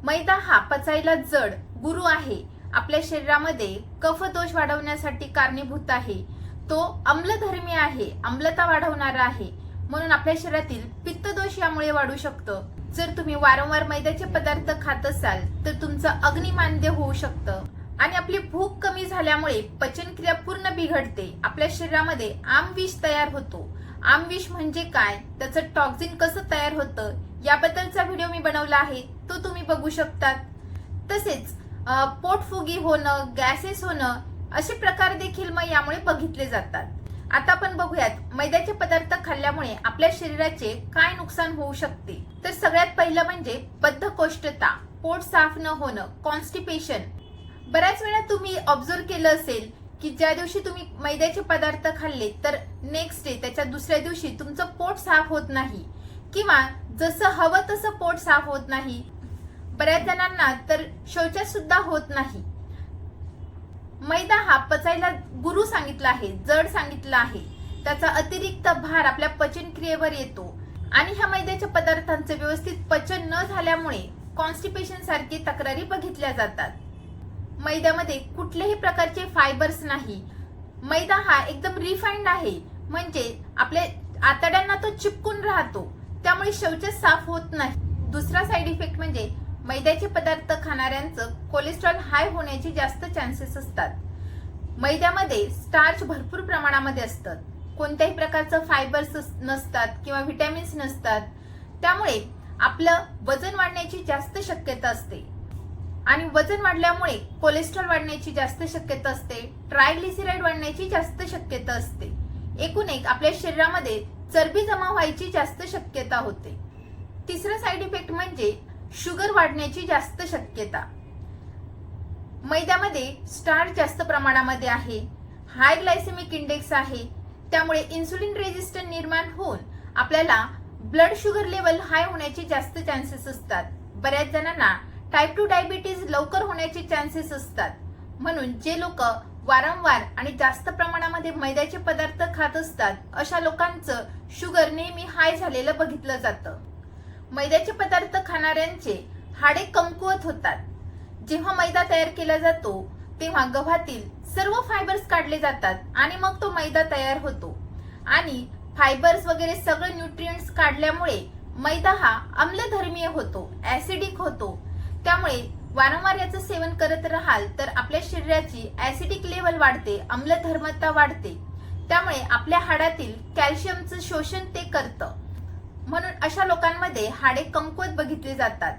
मैदा हा पचायला जड गुरु आहे. आपल्या शरीरामध्ये कफ दोष वाढवण्यासाठी कारणीभूत आहे. तो आम्लधर्मी आहे, आम्लता वाढवणारा आहे. म्हणून आपल्या शरीरातील पित्त दोष यामुळे वाढू शकतं. जर तुम्ही वारंवार मैद्याचे पदार्थ खात असाल तर तुमचं अग्निमांद्य होऊ शकतं आणि आपली भूक कमी झाल्यामुळे पचनक्रिया पूर्ण बिघडते. आपल्या शरीरामध्ये आमविष तयार होतो. आमविष म्हणजे काय, त्याचं टॉक्झिन कसं तयार होतं याबद्दलचा व्हिडिओ मी बनवला आहे, तो तुम्ही बघू शकतात. तसेच पोटफुगी होणं, गॅसेस होणं असे प्रकार देखील मग यामुळे बघितले जातात. आता आपण बघूयात मैद्याचे पदार्थ खाल्ल्यामुळे आपल्या शरीराचे काय नुकसान होऊ शकते. तर सगळ्यात पहिलं म्हणजे बद्धकोष्ठता, पोट साफ न होणं, कॉन्स्टिपेशन. बऱ्याच वेळा तुम्ही ऑब्झर्व केलं असेल की ज्या दिवशी तुम्ही मैद्याचे पदार्थ खाल्ले तर नेक्स्ट डे त्याच्या दुसऱ्या दिवशी तुमचं पोट साफ होत नाही किंवा जसं हवं तसं पोट साफ होत नाही. बऱ्याच जणांना तर शौच सुद्धा होत नाही. मैदा हा पचायला गुरु सांगितला आहे, जड सांगितला आहे. त्याचा अतिरिक्त भार आपल्या पचनक्रियेवर येतो आणि ह्या मैद्याच्या पदार्थांचे व्यवस्थित पचन न झाल्यामुळे कॉन्स्टिपेशन सारखी तक्रारी बघितल्या जातात. मैद्यामध्ये कुठल्याही प्रकारचे फायबर्स नाही. मैदा हा एकदम रिफाइंड आहे, म्हणजे आपल्या आतड्यांना तो चिपकून राहतो, त्यामुळे शौच साफ होत नाही. दुसरा साइड इफेक्ट म्हणजे मैद्याचे पदार्थ खाणाऱ्यांचं कोलेस्ट्रॉल हाय होण्याचे जास्त चान्सेस असतात. मैद्यामध्ये स्टार्च भरपूर प्रमाणामध्ये असतात. कोणत्याही प्रकारचं फायबर्स नसतात किंवा व्हिटॅमिन्स नसतात. त्यामुळे आपलं वजन वाढण्याची जास्त शक्यता असते आणि वजन वाढल्यामुळे कोलेस्ट्रॉल वाढण्याची जास्त शक्यता असते, ट्रायग्लिसराईड वाढण्याची जास्त शक्यता असते. एकूण एक आपल्या शरीरामध्ये चरबी जमा व्हायची जास्त शक्यता होते. तिसरा साइड इफेक्ट म्हणजे शुगर वाढण्याची जास्त शक्यता. मैद्यामध्ये स्टार्च जास्त प्रमाणामध्ये आहे, हाय ग्लायसेमिक इंडेक्स आहे, त्यामुळे इन्सुलिन रेझिस्टन्स निर्माण होऊन आपल्याला ब्लड शुगर लेवल हाय होण्याचे जास्त चान्सेस असतात. बऱ्याच जणांना टाईप 2 डायबिटीज लवकर होण्याचे चान्सेस असतात. म्हणून जे लोक वारंवार आणि जास्त प्रमाणामध्ये मैद्याचे पदार्थ खात असतात अशा लोकांचं शुगर नेहमी हाय झालेलं बघितलं जातं. मैद्याचे पदार्थ खाणाऱ्यांचे हाडे कमकुवत होतात. जेव्हा मैदा तयार केला जातो तेव्हा गव्हातील सर्व फायबर्स काढले जातात आणि मग तो मैदा तयार होतो आणि फायबर्स वगैरे सगळे न्यूट्रिएंट्स काढल्यामुळे मैदा हा आम्लधर्मीय होतो, ऍसिडिक होतो. त्यामुळे वारंवार याचं सेवन करत राहाल तर आपल्या शरीराची ऍसिडिक लेवल वाढते, आम्लधर्मता वाढते. त्यामुळे आपल्या हाडातील कॅल्शियमचं शोषण ते करतं. म्हणून अशा लोकांमध्ये हाडे कमकुवत बघितले जातात.